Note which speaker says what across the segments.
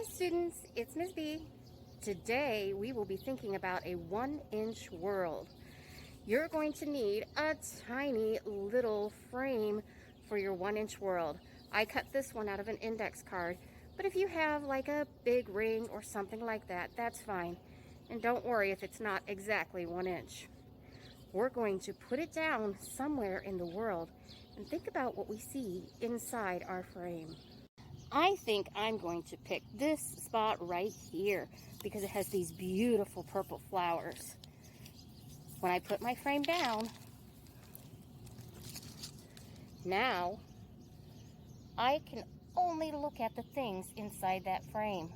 Speaker 1: Hi students, it's Ms. B. Today we will be thinking about a 1-inch world. You're going to need a tiny little frame for your 1-inch world. I cut this one out of an index card, but if you have like a big ring or something like that, that's fine. And don't worry if it's not exactly 1 inch. We're going to put it down somewhere in the world and think about what we see inside our frame. I think I'm going to pick this spot right here because it has these beautiful purple flowers. When I put my frame down, now I can only look at the things inside that frame.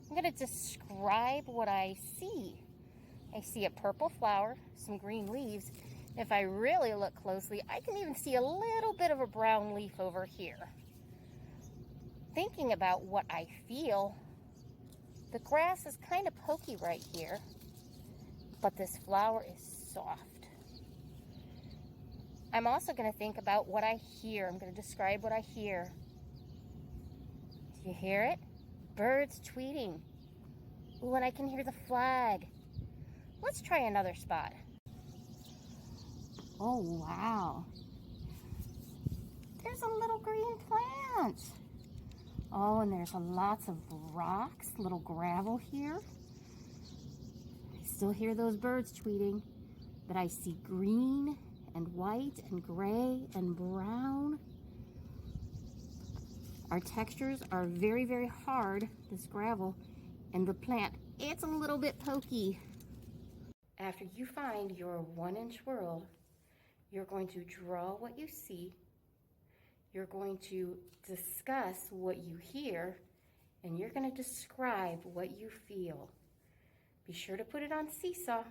Speaker 1: I'm going to describe what I see. I see a purple flower, some green leaves. If I really look closely, I can even see a little bit of a brown leaf over here. Thinking about what I feel, the grass is kind of pokey right here, but this flower is soft. I'm also going to think about what I hear. I'm going to describe what I hear. Do you hear it? Birds tweeting. Ooh, and I can hear the flag. Let's try another spot. Oh, wow. There's a little green plant. Oh, and there's lots of rocks, little gravel here. I still hear those birds tweeting, but I see green and white and gray and brown. Our textures are very, very hard, this gravel, and the plant, it's a little bit pokey. After you find your 1-inch world, you're going to draw what you see. You're going to discuss what you hear, and you're going to describe what you feel. Be sure to put it on Seesaw.